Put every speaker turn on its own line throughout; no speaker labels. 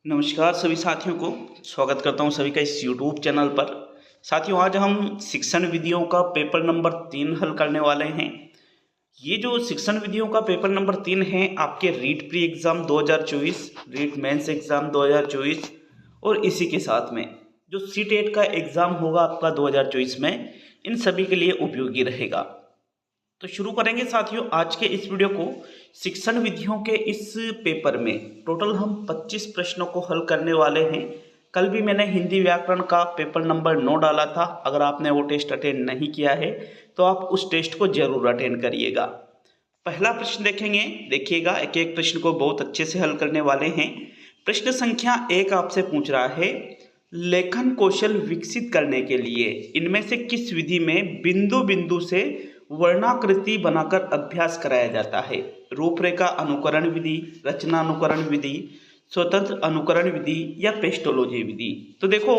नमस्कार सभी साथियों को स्वागत करता हूं सभी का इस YouTube चैनल पर। साथियों, आज हम शिक्षण विधियों का पेपर नंबर 3 हल करने वाले हैं। ये जो शिक्षण विधियों का पेपर नंबर 3 है आपके REET pre exam 2024, REET mains exam 2024 और इसी के साथ में जो सीटेट का एग्ज़ाम होगा आपका 2024 में, इन सभी के लिए उपयोगी रहेगा। तो शुरू करेंगे साथियों आज के इस वीडियो को। शिक्षण विधियों के इस पेपर में टोटल हम 25 प्रश्नों को हल करने वाले हैं। कल भी मैंने हिंदी व्याकरण का पेपर नंबर 9 डाला था। अगर आपने वो टेस्ट अटेंड नहीं किया है तो आप उस टेस्ट को जरूर अटेंड करिएगा। पहला प्रश्न देखेंगे, देखिएगा एक एक प्रश्न को बहुत अच्छे से हल करने वाले हैं। प्रश्न संख्या 1 आपसे पूछ रहा है, लेखन कौशल विकसित करने के लिए इनमें से किस विधि में बिंदु बिंदु से वर्णाकृति बनाकर अभ्यास कराया जाता है? रूपरेखा अनुकरण विधि, रचना अनुकरण विधि, स्वतंत्र अनुकरण विधि या पेस्टोलॉजी विधि। तो देखो,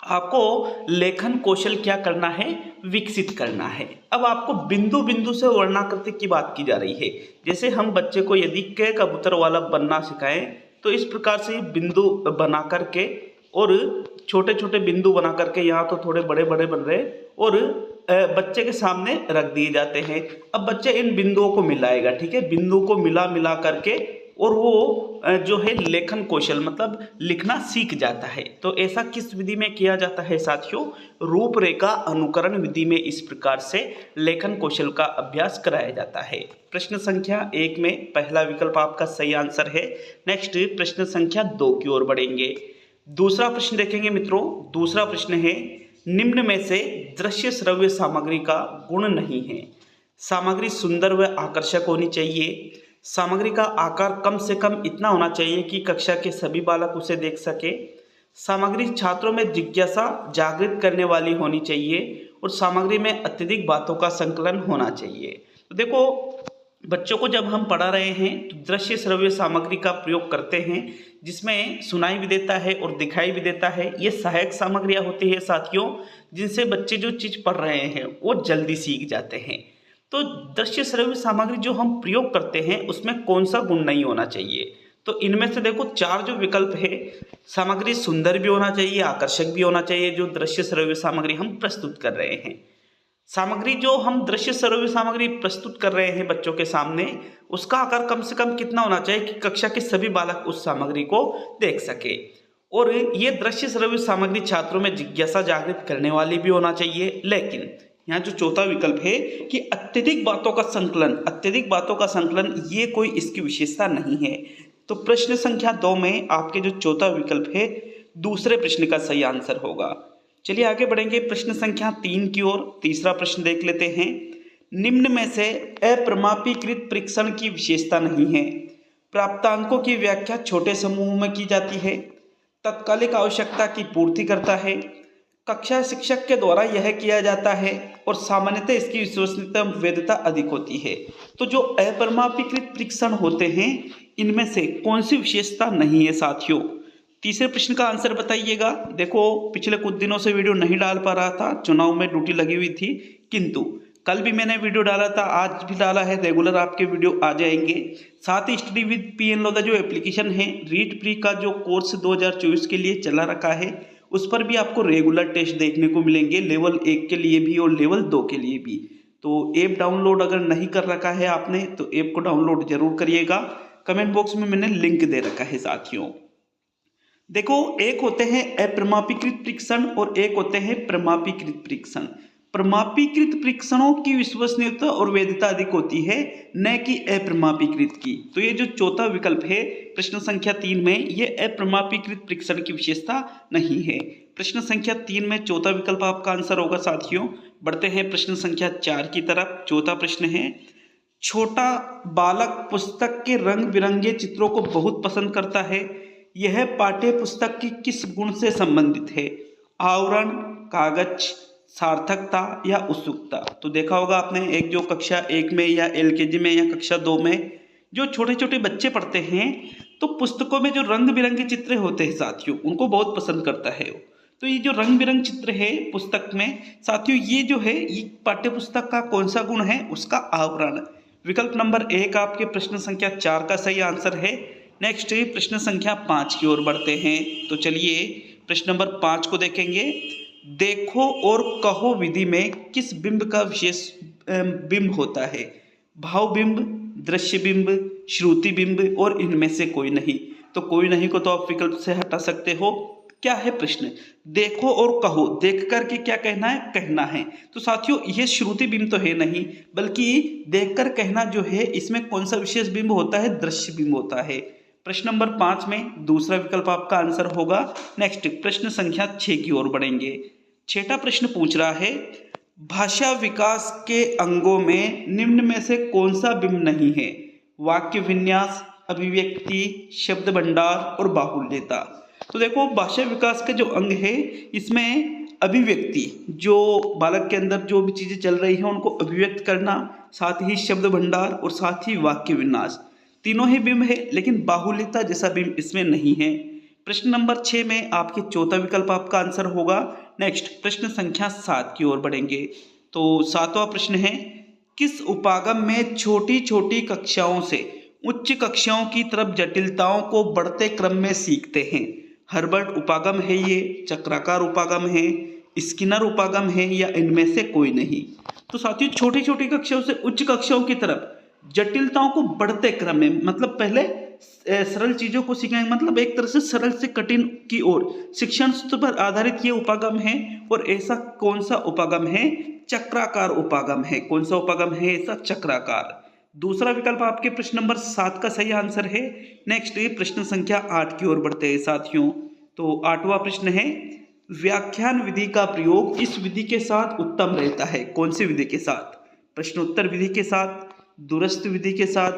आपको लेखन कौशल क्या करना है? विकसित करना है। अब आपको बिंदु बिंदु से वर्णाकृति की बात की जा रही है। जैसे हम बच्चे को यदि क कबूतर वाला बनना सिखाएं तो इस प्रकार से बिंदु बना करके और छोटे छोटे बिंदु बना करके, यहाँ तो थोड़े बड़े बड़े बन रहे और बच्चे के सामने रख दिए जाते हैं। अब बच्चे इन बिंदुओं को मिलाएगा, ठीक है, बिंदु को मिला मिला करके और वो जो है लेखन कौशल मतलब लिखना सीख जाता है। तो ऐसा किस विधि में किया जाता है साथियों? रूपरेखा अनुकरण विधि में इस प्रकार से लेखन कौशल का अभ्यास कराया जाता है। प्रश्न संख्या 1 में पहला विकल्प आपका सही आंसर है। नेक्स्ट प्रश्न संख्या 2 की ओर बढ़ेंगे। दूसरा प्रश्न देखेंगे मित्रों। दूसरा प्रश्न है, निम्न में से दृश्य श्रव्य सामग्री का गुण नहीं है। सामग्री सुंदर व आकर्षक होनी चाहिए। सामग्री का आकार कम से कम इतना होना चाहिए कि कक्षा के सभी बालक उसे देख सके। सामग्री छात्रों में जिज्ञासा जागृत करने वाली होनी चाहिए और सामग्री में अत्यधिक बातों का संकलन होना चाहिए। तो देखो, बच्चों को जब हम पढ़ा रहे हैं तो दृश्य श्रव्य सामग्री का प्रयोग करते हैं, जिसमें सुनाई भी देता है और दिखाई भी देता है। ये सहायक सामग्रियां होती है साथियों, जिनसे बच्चे जो चीज़ पढ़ रहे हैं वो जल्दी सीख जाते हैं। तो दृश्य श्रव्य सामग्री जो हम प्रयोग करते हैं उसमें कौन सा गुण नहीं होना चाहिए? तो इनमें से देखो 4 जो विकल्प है, सामग्री सुंदर भी होना चाहिए, आकर्षक भी होना चाहिए। जो दृश्य श्रव्य सामग्री हम प्रस्तुत कर रहे हैं, सामग्री जो हम दृश्य श्रव्य सामग्री प्रस्तुत कर रहे हैं बच्चों के सामने, उसका आकार कम से कम कितना होना चाहिए कि कक्षा के सभी बालक उस सामग्री को देख सके। और ये दृश्य श्रव्य सामग्री छात्रों में जिज्ञासा जागृत करने वाली भी होना चाहिए। लेकिन यहाँ जो चौथा विकल्प है कि अत्यधिक बातों का संकलन, अत्यधिक बातों का संकलन, ये कोई इसकी विशेषता नहीं है। तो प्रश्न संख्या 2 में आपके जो चौथा विकल्प है दूसरे प्रश्न का सही आंसर होगा। चलिए आगे बढ़ेंगे प्रश्न संख्या 3 की ओर। तीसरा प्रश्न देख लेते हैं। निम्न में से अप्रमापीकृत परीक्षण की विशेषता नहीं है। प्राप्तांकों की व्याख्या छोटे समूह में की जाती है। तत्कालिक आवश्यकता की पूर्ति करता है। कक्षा शिक्षक के द्वारा यह किया जाता है और सामान्यतः इसकी विश्वसनीयता वैधता अधिक होती है। तो जो अप्रमापीकृत परीक्षण होते हैं इनमें से कौन सी विशेषता नहीं है साथियों? तीसरे प्रश्न का आंसर बताइएगा। देखो, पिछले कुछ दिनों से वीडियो नहीं डाल पा रहा था, चुनाव में ड्यूटी लगी हुई थी, किंतु कल भी मैंने वीडियो डाला था, आज भी डाला है, रेगुलर आपके वीडियो आ जाएंगे। साथ ही स्टडी विद पीएन लोधा जो एप्लीकेशन है, रीट प्री का जो कोर्स 2024 के लिए चला रखा है, उस पर भी आपको रेगुलर टेस्ट देखने को मिलेंगे, लेवल 1 के लिए भी और लेवल 2 के लिए भी। तो ऐप डाउनलोड अगर नहीं कर रखा है आपने तो ऐप को डाउनलोड जरूर करिएगा। कमेंट बॉक्स में मैंने लिंक दे रखा है साथियों। देखो, एक होते हैं अप्रमापीकृत परीक्षण और एक होते हैं प्रमापीकृत परीक्षण। प्रमापीकृत परीक्षणों की विश्वसनीयता और वैधता अधिक होती है, न कि अप्रमापीकृत की। तो ये जो चौथा विकल्प है प्रश्न संख्या 3 में, ये अप्रमापीकृत परीक्षण की विशेषता नहीं है। प्रश्न संख्या 3 में चौथा विकल्प आपका आंसर होगा साथियों। बढ़ते हैं प्रश्न संख्या 4 की तरफ। चौथा प्रश्न है, छोटा बालक पुस्तक के रंग बिरंगे चित्रों को बहुत पसंद करता है। यह पाठ्य पुस्तक की किस गुण से संबंधित है? आवरण, कागज, सार्थकता या उत्सुकता? तो देखा होगा आपने, एक जो कक्षा 1 में या एलकेजी में या कक्षा 2 में जो छोटे छोटे बच्चे पढ़ते हैं तो पुस्तकों में जो रंग बिरंगे चित्र होते हैं साथियों, उनको बहुत पसंद करता है। तो ये जो रंग बिरंग चित्र है पुस्तक में साथियों, ये जो है ये पाठ्य पुस्तक का कौन सा गुण है? उसका आवरण। विकल्प नंबर 1 आपके प्रश्न संख्या 4 का सही आंसर है। नेक्स्ट प्रश्न संख्या 5 की ओर बढ़ते हैं। तो चलिए प्रश्न नंबर 5 को देखेंगे। देखो और कहो विधि में किस बिंब का विशेष बिंब होता है? भाव बिंब, दृश्य बिंब, श्रुति बिंब और इनमें से कोई नहीं। तो कोई नहीं को तो आप विकल्प से हटा सकते हो। क्या है प्रश्न? देखो और कहो, देख करके क्या कहना है? कहना है। तो साथियों ये श्रुति बिंब तो है नहीं, बल्कि देखकर कहना जो है इसमें कौन सा विशेष बिंब होता है? दृश्य बिंब होता है। प्रश्न नंबर 5 में दूसरा विकल्प आपका आंसर होगा। नेक्स्ट प्रश्न संख्या 6 की ओर बढ़ेंगे। छठा प्रश्न पूछ रहा है, भाषा विकास के अंगों में निम्न में से कौन सा बिंब नहीं है? वाक्य विन्यास, अभिव्यक्ति, शब्द भंडार और बाहुल्यता। तो देखो भाषा विकास का जो अंग है इसमें अभिव्यक्ति, जो बालक के अंदर जो भी चीजें चल रही हैं उनको अभिव्यक्त करना, साथ ही शब्द भंडार और साथ ही वाक्य विन्यास, तीनों ही बिंब है, लेकिन बाहुल्यता जैसा बिंब इसमें नहीं है। प्रश्न नंबर 6 में आपके चौथा विकल्प आपका आंसर होगा। नेक्स्ट प्रश्न संख्या 7 की ओर बढ़ेंगे। तो 7वां प्रश्न है, किस उपागम में छोटी छोटी कक्षाओं से उच्च कक्षाओं की तरफ जटिलताओं को बढ़ते क्रम में सीखते हैं? हर्बर्ट उपागम है ये, चक्राकार उपागम है, स्किनर उपागम है, या इनमें से कोई नहीं? तो साथियों छोटी छोटी कक्षाओं से उच्च कक्षाओं की तरफ जटिलताओं को बढ़ते क्रम में, मतलब पहले सरल चीजों को सीखेंगे, मतलब एक तरह से सरल से कठिन की ओर शिक्षण सूत्र पर आधारित ये उपागम है। और ऐसा कौन सा उपागम है? चक्राकार उपागम है। कौन सा उपागम है ऐसा? चक्राकार। दूसरा विकल्प आपके प्रश्न नंबर 7 का सही आंसर है। नेक्स्ट प्रश्न संख्या 8 की ओर बढ़ते हैं साथियों। तो 8वां प्रश्न है, व्याख्यान विधि का प्रयोग इस विधि के साथ उत्तम रहता है? कौन सी विधि के साथ? प्रश्नोत्तर विधि के साथ, दूरस्थ विधि के साथ,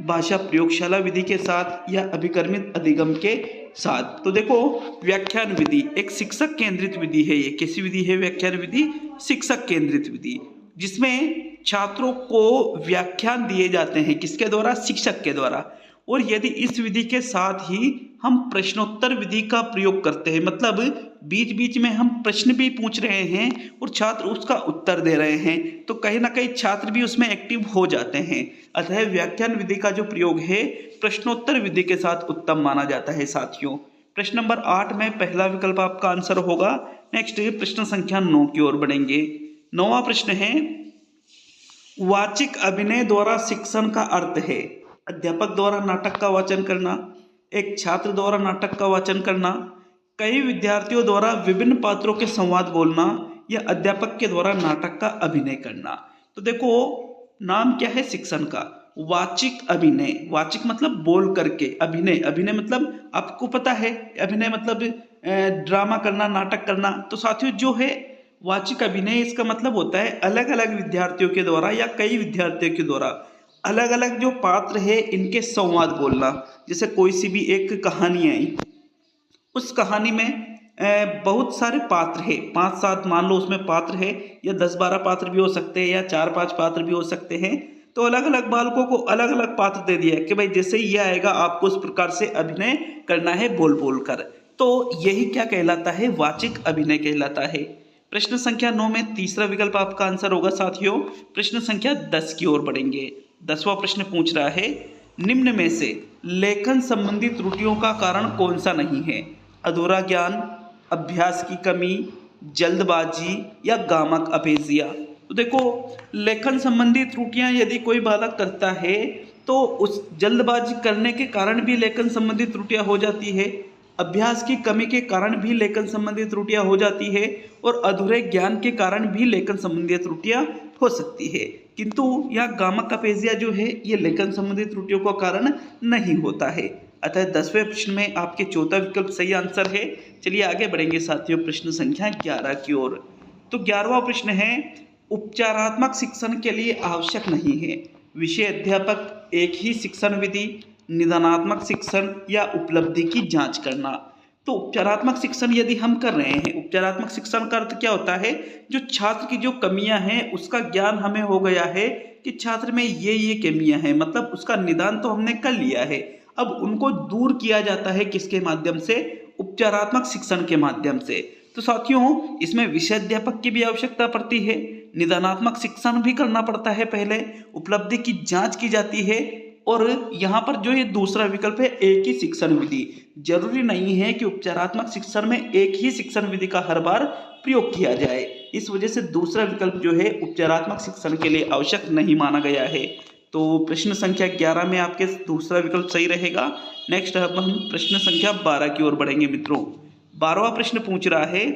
भाषा प्रयोगशाला विधि के साथ, या अभिकर्मित अधिगम के साथ? तो देखो व्याख्यान विधि एक शिक्षक केंद्रित विधि है। ये कैसी विधि है? व्याख्यान विधि शिक्षक केंद्रित विधि, जिसमें छात्रों को व्याख्यान दिए जाते हैं। किसके द्वारा? शिक्षक के द्वारा। और यदि इस विधि के साथ ही हम प्रश्नोत्तर विधि का प्रयोग करते हैं, मतलब बीच बीच में हम प्रश्न भी पूछ रहे हैं और छात्र उसका उत्तर दे रहे हैं, तो कहीं ना कहीं छात्र भी उसमें एक्टिव हो जाते हैं। अतः व्याख्यान विधि का जो प्रयोग है प्रश्नोत्तर विधि के साथ उत्तम माना जाता है साथियों। प्रश्न नंबर 8 में पहला विकल्प आपका आंसर होगा। नेक्स्ट प्रश्न संख्या 9 की ओर बढ़ेंगे। 9वां प्रश्न है, वाचिक अभिनय द्वारा शिक्षण का अर्थ है? अध्यापक द्वारा नाटक का वाचन करना, एक छात्र द्वारा नाटक का वाचन करना, कई विद्यार्थियों द्वारा विभिन्न पात्रों के संवाद बोलना, या अध्यापक के द्वारा नाटक का अभिनय करना। तो देखो नाम क्या है शिक्षण का? वाचिक अभिनय। वाचिक मतलब बोल करके, अभिनय, अभिनय मतलब आपको पता है अभिनय मतलब ड्रामा करना, नाटक करना। तो साथियों जो है वाचिक अभिनय इसका मतलब होता है अलग अलग विद्यार्थियों के द्वारा या कई विद्यार्थियों के द्वारा अलग अलग जो पात्र है इनके संवाद बोलना। जैसे कोई सी भी एक कहानी आई, उस कहानी में बहुत सारे पात्र है, 5-7 मान लो उसमें पात्र है, या 10-12 पात्र भी हो सकते हैं, या 4-5 पात्र भी हो सकते हैं। तो अलग अलग बालकों को अलग अलग पात्र दे दिया कि भाई जैसे ही ये आएगा आपको उस प्रकार से अभिनय करना है बोल बोल कर। तो यही क्या कहलाता है? वाचिक अभिनय कहलाता है। प्रश्न संख्या 9 में तीसरा विकल्प आपका आंसर होगा साथियों। प्रश्न संख्या 10 की ओर बढ़ेंगे। 10वां प्रश्न पूछ रहा है, निम्न में से लेखन संबंधी त्रुटियों का कारण कौन सा नहीं है? अधूरा ज्ञान, अभ्यास की कमी, जल्दबाजी, या गामक अपेजिया। तो देखो लेखन संबंधी त्रुटियां यदि कोई बालक करता है तो उस जल्दबाजी करने के कारण भी लेखन संबंधी त्रुटियां हो जाती है, अभ्यास की कमी के कारण भी लेखन संबंधी त्रुटियां हो जाती है, और अधूरे ज्ञान के कारण भी लेखन संबंधी त्रुटियां हो सकती है। किंतु यह गामक अपेजिया जो है ये लेखन संबंधी त्रुटियों का कारण नहीं होता है। अतः 10वें प्रश्न में आपके चौथा विकल्प सही आंसर है। चलिए आगे बढ़ेंगे साथियों प्रश्न संख्या 11 की ओर। तो 11वां प्रश्न है, उपचारात्मक शिक्षण के लिए आवश्यक नहीं है विषय अध्यापक, एक ही शिक्षण विधि, निदानात्मक शिक्षण, या उपलब्धि की जांच करना। तो उपचारात्मक शिक्षण यदि हम कर रहे हैं, उपचारात्मक शिक्षण का अर्थ क्या होता है? जो छात्र की जो कमियां हैं उसका ज्ञान हमें हो गया है कि छात्र में ये कमियां हैं, मतलब उसका निदान तो हमने कर लिया है, अब उनको दूर किया जाता है किसके माध्यम से? उपचारात्मक शिक्षण के माध्यम से। तो साथियों इसमें विषय अध्यापक की भी आवश्यकता पड़ती है, निदानात्मक शिक्षण भी करना पड़ता है, पहले उपलब्धि की जांच की जाती है, और यहाँ पर जो ये दूसरा विकल्प है एक ही शिक्षण विधि। जरूरी नहीं है कि उपचारात्मक शिक्षण में एक ही शिक्षण विधि का हर बार प्रयोग किया जाए, इस वजह से दूसरा विकल्प जो है उपचारात्मक शिक्षण के लिए आवश्यक नहीं माना गया है। तो प्रश्न संख्या 11 में आपके दूसरा विकल्प सही रहेगा। नेक्स्ट अब हम प्रश्न संख्या 12 की ओर बढ़ेंगे मित्रों। 12वां प्रश्न पूछ रहा है,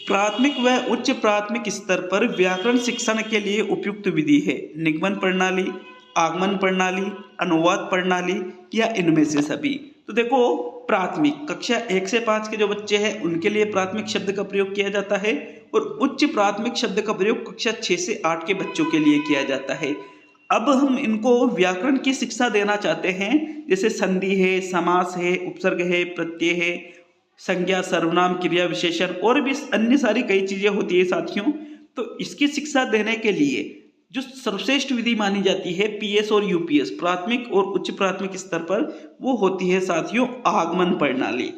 प्राथमिक व उच्च प्राथमिक स्तर पर व्याकरण शिक्षण के लिए उपयुक्त विधि है निगमन प्रणाली, आगमन प्रणाली, अनुवाद प्रणाली या इनमें से सभी। तो देखो, प्राथमिक कक्षा 1 से 5 के जो बच्चे हैं उनके लिए प्राथमिक शब्द का प्रयोग किया जाता है और उच्च प्राथमिक शब्द का प्रयोग कक्षा 6 से 8 के बच्चों के लिए किया जाता है। अब हम इनको व्याकरण की शिक्षा देना चाहते हैं, जैसे संधि है, समास है, उपसर्ग है, प्रत्यय है, संज्ञा, सर्वनाम, क्रिया विशेषण और भी अन्य सारी कई चीजें होती है साथियों। तो इसकी शिक्षा देने के लिए जो सर्वश्रेष्ठ विधि मानी जाती है पीएस और यूपीएस प्राथमिक और उच्च प्राथमिक स्तर पर, वो होती है साथियों आगमन प्रणाली।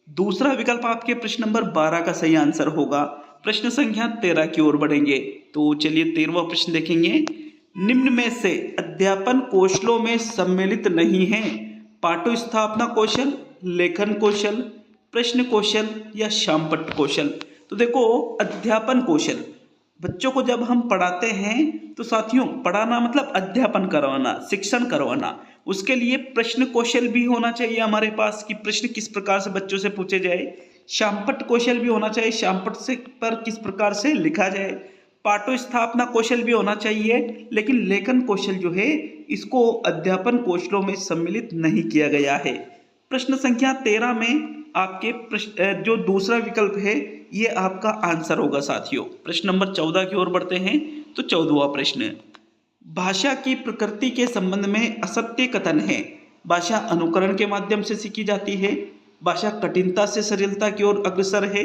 दूसरा विकल्प आपके प्रश्न नंबर 12 का सही आंसर होगा। प्रश्न संख्या 13 की ओर बढ़ेंगे। तो चलिए 13वां प्रश्न देखेंगे। निम्न में से अध्यापन कौशलों में सम्मिलित नहीं है पाठो स्थापना कौशल, लेखन कौशल, प्रश्न कौशल या शामपट्ट कौशल। तो देखो, अध्यापन कौशल, बच्चों को जब हम पढ़ाते हैं तो साथियों पढ़ाना मतलब अध्यापन करवाना, शिक्षण करवाना, उसके लिए प्रश्न कौशल भी होना चाहिए हमारे पास कि प्रश्न किस प्रकार से बच्चों से पूछे जाए, शामपट्ट कौशल भी होना चाहिए, शामपट्ट से पर किस प्रकार से लिखा जाए, पाठो स्थापना कौशल भी होना चाहिए, लेकिन लेखन कौशल जो है इसको अध्यापन कौशलों में सम्मिलित नहीं किया गया है। प्रश्न संख्या 13 में आपके प्रश्न जो दूसरा विकल्प है ये आपका आंसर होगा साथियों। प्रश्न नंबर 14 की ओर बढ़ते हैं। तो 14वां प्रश्न, भाषा की प्रकृति के संबंध में असत्य कथन है। भाषा अनुकरण के माध्यम से सीखी जाती है, भाषा कठिनता से सरलता की ओर अग्रसर है,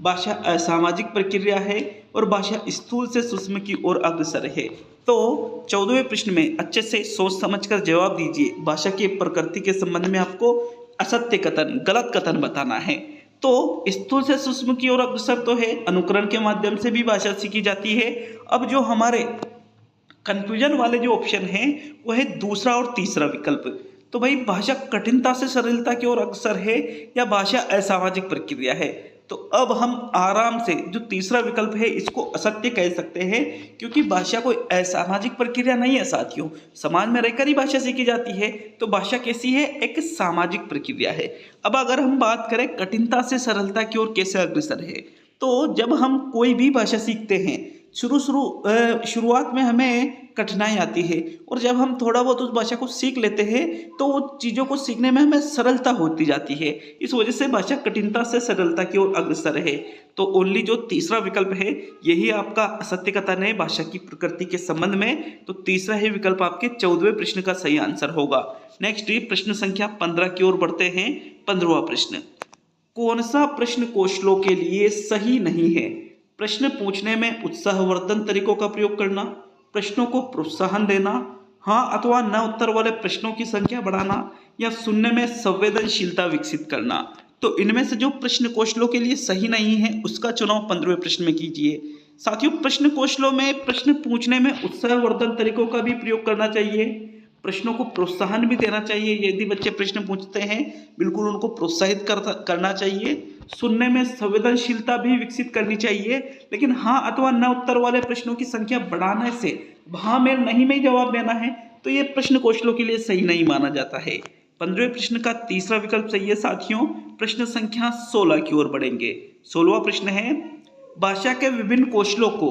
भाषा असामाजिक प्रक्रिया है और भाषा स्थूल से सूक्ष्म की ओर अग्रसर है। तो 14वें प्रश्न में अच्छे से सोच समझकर जवाब दीजिए। भाषा की प्रकृति के संबंध में आपको असत्य कथन, गलत कथन बताना है। तो स्थूल से सूक्ष्म की ओर अग्रसर तो है, अनुकरण के माध्यम से भी भाषा सीखी जाती है। अब जो हमारे कंफ्यूजन वाले जो ऑप्शन हैं वो है दूसरा और तीसरा विकल्प। तो भाई भाषा कठिनता से सरलता की ओर अग्रसर है या भाषा असामाजिक प्रक्रिया है। तो अब हम आराम से जो तीसरा विकल्प है इसको असत्य कह सकते हैं, क्योंकि भाषा कोई असामाजिक प्रक्रिया नहीं है साथियों। समाज में रहकर ही भाषा सीखी जाती है, तो भाषा कैसी है, एक सामाजिक प्रक्रिया है। अब अगर हम बात करें कठिनता से सरलता की ओर कैसे अग्रसर है, तो जब हम कोई भी भाषा सीखते हैं शुरुआत में हमें कठिनाई आती है, और जब हम थोड़ा बहुत उस भाषा को सीख लेते हैं तो वो चीज़ों को सीखने में हमें सरलता होती जाती है। इस वजह से भाषा कठिनता से सरलता की ओर अग्रसर है। तो ओनली जो तीसरा विकल्प है यही आपका असत्य कथन है भाषा की प्रकृति के संबंध में। तो तीसरा ही विकल्प आपके 14वें प्रश्न का सही आंसर होगा। नेक्स्ट प्रश्न संख्या 15 की ओर बढ़ते हैं। 15वां प्रश्न, कौन सा प्रश्न कौशलों के लिए सही नहीं है? प्रश्न पूछने में उत्साहवर्धन तरीकों का प्रयोग करना, प्रश्नों को प्रोत्साहन देना, हाँ अथवा न उत्तर वाले प्रश्नों की संख्या बढ़ाना, या सुनने में संवेदनशीलता विकसित करना। तो इनमें से जो प्रश्न कौशलों के लिए सही नहीं है उसका चुनाव 15वें प्रश्न में कीजिए। साथियों, प्रश्न कौशलों में प्रश्न पूछने में उत्साहवर्धन तरीकों का भी प्रयोग करना चाहिए, प्रश्नों को प्रोत्साहन भी देना चाहिए। यदि बच्चे प्रश्न पूछते हैं बिल्कुल उनको प्रोत्साहित करना चाहिए। सुनने में संवेदनशीलता भी विकसित करनी चाहिए, लेकिन हाँ अथवा न उत्तर वाले प्रश्नों की संख्या बढ़ाने से हाँ में नहीं में जवाब देना है, तो ये प्रश्न कौशलों के लिए सही नहीं माना जाता है। 15वें प्रश्न का तीसरा विकल्प सही है साथियों। प्रश्न संख्या 16 की ओर बढ़ेंगे। 16वां प्रश्न है, भाषा के विभिन्न कौशलों को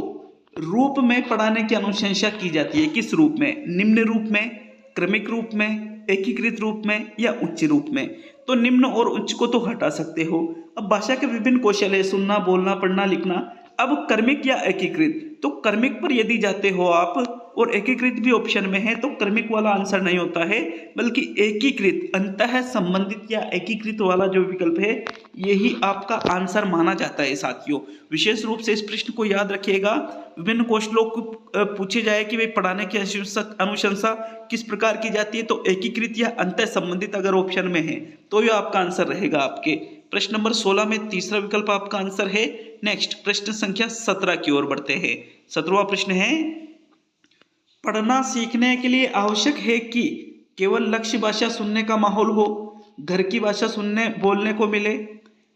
रूप में पढ़ाने की अनुशंसा की जाती है। किस रूप में? निम्न रूप में, क्रमिक रूप में, एकीकृत रूप में या उच्च रूप में। तो निम्न और उच्च को तो हटा सकते हो। अब भाषा के विभिन्न कौशल है सुनना, बोलना, पढ़ना, लिखना। अब कर्मिक या एकीकृत, तो कर्मिक पर यदि जाते हो आप और एकीकृत भी ऑप्शन में है तो कर्मिक वाला आंसर नहीं होता है, बल्कि एकीकृत अंतः संबंधित या एकीकृत वाला जो विकल्प है यही आपका आंसर माना जाता है साथियों। विशेष रूप से इस प्रश्न को याद रखिएगा। विभिन्न कौशलों को पूछे जाए कि भाई पढ़ाने की अनुशंसा किस प्रकार की जाती है, तो एकीकृत या अंतः संबंधित अगर ऑप्शन में है तो ये आपका आंसर रहेगा। आपके प्रश्न नंबर 16 में तीसरा विकल्प आपका आंसर है। नेक्स्ट प्रश्न संख्या 17 की ओर बढ़ते हैं। 17वां प्रश्न है,
पढ़ना सीखने के लिए आवश्यक है कि केवल लक्ष्य भाषा सुनने का माहौल हो, घर की भाषा सुनने बोलने को मिले,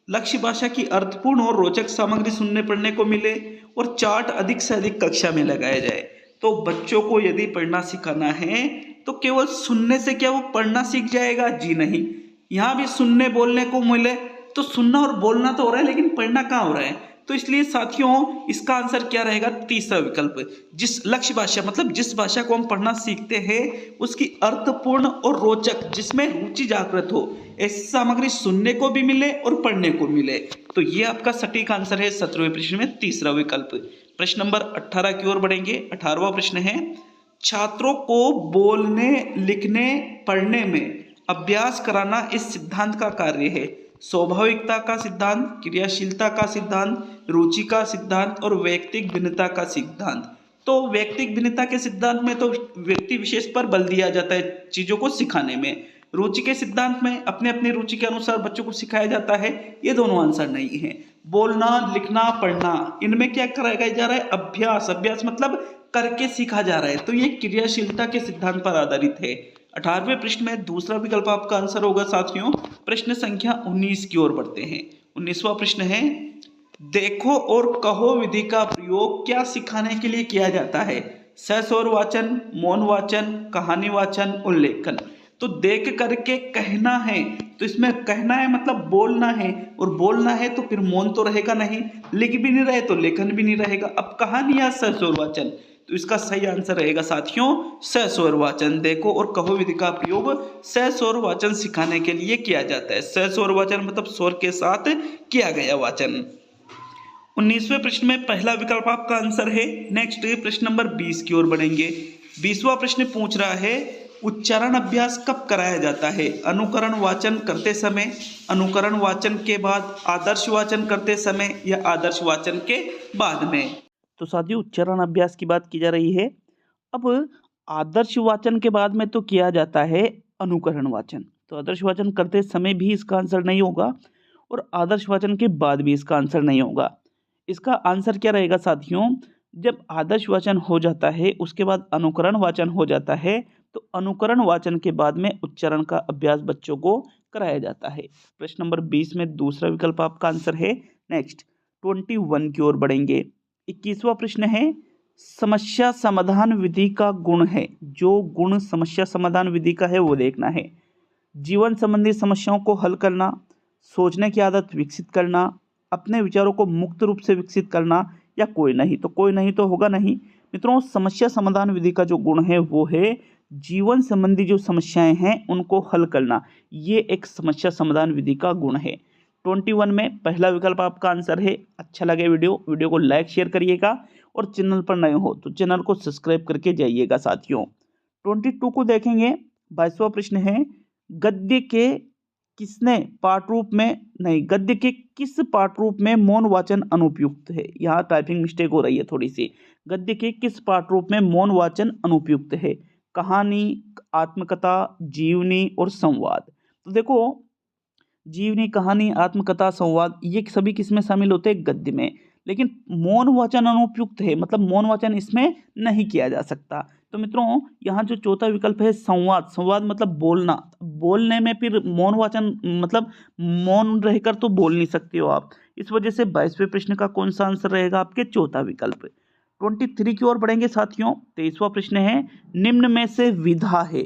लक्ष्य भाषा की अर्थपूर्ण और रोचक सामग्री सुनने पढ़ने को मिले और चार्ट अधिक से अधिक कक्षा में लगाया जाए। तो बच्चों को यदि पढ़ना सिखाना है तो केवल सुनने से क्या वो पढ़ना सीख जाएगा? जी नहीं। यहाँ भी सुनने बोलने को मिले तो सुनना और बोलना तो हो रहा है, लेकिन पढ़ना कहाँ हो रहा है? तो इसलिए साथियों इसका आंसर क्या रहेगा? तीसरा विकल्प। जिस लक्ष्य भाषा मतलब जिस भाषा को हम पढ़ना सीखते हैं उसकी अर्थपूर्ण और रोचक, जिसमें रुचि जागृत हो, ऐसी सामग्री सुनने को भी मिले और पढ़ने को मिले। तो ये आपका सटीक आंसर है 17वें प्रश्न में तीसरा विकल्प। प्रश्न नंबर 18 की ओर बढ़ेंगे। 18वां प्रश्न है, छात्रों को बोलने लिखने पढ़ने में अभ्यास कराना इस सिद्धांत का कार्य है। स्वाभाविकता का सिद्धांत, क्रियाशीलता का सिद्धांत, रुचि का सिद्धांत और व्यक्तिक भिन्नता का सिद्धांत। तो व्यक्तिक भिन्नता के सिद्धांत में तो व्यक्ति विशेष पर बल दिया जाता है चीजों को सिखाने में। रुचि के सिद्धांत में अपने अपनी रुचि के अनुसार बच्चों को सिखाया जाता है। ये दोनों आंसर नहीं है। बोलना लिखना पढ़ना, इनमें क्या कराया जा रहा है? अभ्यास। अभ्यास मतलब करके सीखा जा रहा है। तो ये क्रियाशीलता के सिद्धांत पर आधारित है। 18वें प्रश्न में दूसरा विकल्प आपका आंसर होगा साथियों। प्रश्न संख्या 19 की ओर बढ़ते हैं। 19वां प्रश्न है, देखो और कहो विधि का प्रयोग क्या सिखाने के लिए किया जाता है? सस्वर वाचन, मौन वाचन, कहानी वाचन, उल्लेखन। तो देख करके कहना है, तो इसमें कहना है मतलब बोलना है, और बोलना है तो फिर मौन तो रहेगा नहीं, लिख भी नहीं रहे तो लेखन भी नहीं रहेगा। अब कहानी या सस्वर वाचन, तो इसका सही आंसर रहेगा साथियों सस्वर वाचन। देखो और कहो विधि का प्रयोग सस्वर वाचन सिखाने के लिए किया जाता है। सस्वर वाचन मतलब स्वर के साथ किया गया वाचन। 19वें प्रश्न में पहला विकल्प आपका आंसर है। नेक्स्ट प्रश्न नंबर 20 की ओर बढ़ेंगे। 20वां प्रश्न पूछ रहा है, उच्चारण अभ्यास कब कराया जाता है? अनुकरण वाचन करते समय, अनुकरण वाचन के बाद, आदर्श वाचन करते समय या आदर्श वाचन के बाद में।
तो साथियों उच्चारण अभ्यास की बात की जा रही है। अब आदर्श वाचन के बाद में तो किया जाता है अनुकरण वाचन, तो आदर्श वाचन करते समय भी इसका आंसर नहीं होगा और आदर्श वाचन के बाद भी इसका आंसर नहीं होगा। इसका आंसर क्या रहेगा साथियों? जब आदर्श वाचन हो जाता है उसके बाद अनुकरण वाचन हो जाता है, तो अनुकरण वाचन के बाद में उच्चारण का अभ्यास बच्चों को कराया जाता है। प्रश्न नंबर 20 में दूसरा विकल्प आपका आंसर है। नेक्स्ट 21 की ओर बढ़ेंगे। 21वां प्रश्न है, समस्या समाधान विधि का गुण है। जो गुण समस्या समाधान विधि का है वो देखना है। जीवन संबंधी समस्याओं को हल करना, सोचने की आदत विकसित करना, अपने विचारों को मुक्त रूप से विकसित करना, या कोई नहीं। तो कोई नहीं तो होगा नहीं। मित्रों समस्या समाधान विधि का जो गुण है वो है जीवन संबंधी जो समस्याएं हैं उनको हल करना। ये एक समस्या समाधान विधि का गुण है। 21 में पहला विकल्प आपका आंसर है। अच्छा लगे वीडियो को लाइक शेयर करिएगा और चैनल पर नए हो तो चैनल को सब्सक्राइब करके जाइएगा साथियों। 22 को देखेंगे। 22वां प्रश्न है, गद्य के किसने पाठ रूप में नहीं गद्य के किस पाठ रूप में मौन वाचन अनुपयुक्त है? यहाँ टाइपिंग मिस्टेक हो रही है थोड़ी सी। गद्य के किस पाठ रूप में मौन वाचन अनुपयुक्त है? कहानी, आत्मकथा, जीवनी और संवाद। तो देखो जीवनी, कहानी, आत्मकथा, संवाद ये सभी किसमें शामिल होते हैं? गद्य में। लेकिन मौन वाचन अनुपयुक्त है मतलब मौन वाचन इसमें नहीं किया जा सकता। तो मित्रों यहाँ जो चौथा विकल्प है संवाद, संवाद मतलब बोलना, बोलने में फिर मौन वाचन मतलब मौन रहकर तो बोल नहीं सकते हो आप। इस वजह से 22वें प्रश्न का कौन सा आंसर रहेगा? आपके चौथा विकल्प। 23 की ओर बढ़ेंगे साथियों। 23वां प्रश्न है, निम्न में से विधा है?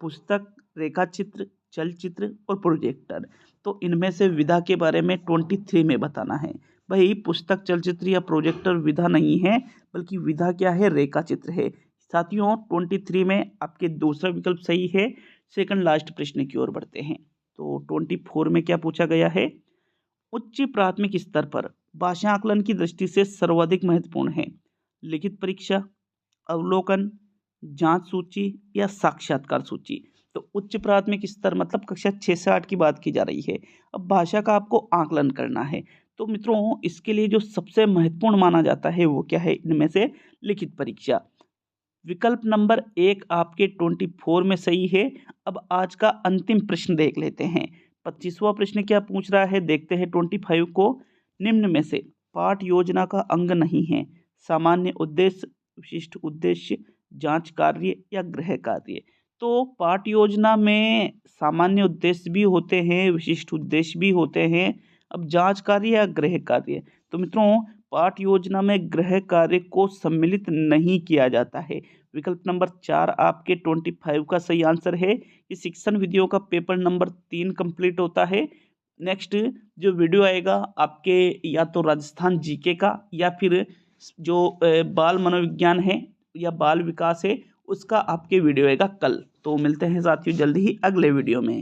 पुस्तक, रेखाचित्र, चलचित्र और प्रोजेक्टर। तो इनमें से विधा के बारे में 23 में बताना है। भाई पुस्तक, चलचित्र या प्रोजेक्टर विधा नहीं है, बल्कि विधा क्या है? रेखाचित्र है। साथियों 23 में आपके दूसरा विकल्प सही है। सेकंड लास्ट प्रश्न की ओर बढ़ते हैं। तो 24 में क्या पूछा गया है? उच्च प्राथमिक स्तर पर भाषा आकलन की दृष्टि से सर्वाधिक महत्वपूर्ण है? लिखित परीक्षा, अवलोकन, जांच सूची या साक्षात्कार सूची। तो उच्च प्राथमिक स्तर मतलब कक्षा 6 से 8 की बात की जा रही है। अब भाषा का आपको आकलन करना है, तो मित्रों इसके लिए जो सबसे महत्वपूर्ण माना जाता है वो क्या है? इनमें से लिखित परीक्षा। विकल्प नंबर 1 आपके 24 में सही है। अब आज का अंतिम प्रश्न देख लेते हैं। 25वां प्रश्न क्या पूछ रहा है? देखते हैं 25 को। निम्न में से पाठ योजना का अंग नहीं है? सामान्य उद्देश्य, विशिष्ट उद्देश्य, जांच कार्य या गृह कार्य। तो पाठ योजना में सामान्य उद्देश्य भी होते हैं, विशिष्ट उद्देश्य भी होते हैं। अब जांच कार्य या गृह कार्य, तो मित्रों पाठ योजना में गृह कार्य को सम्मिलित नहीं किया जाता है। विकल्प नंबर 4 आपके 25 का सही आंसर है। ये शिक्षण विधियों का पेपर नंबर 3 कंप्लीट होता है। नेक्स्ट जो वीडियो आएगा आपके या तो राजस्थान जीके का या फिर जो बाल मनोविज्ञान है या बाल विकास है उसका आपके वीडियो आएगा कल। तो मिलते हैं साथियों जल्दी ही अगले वीडियो में।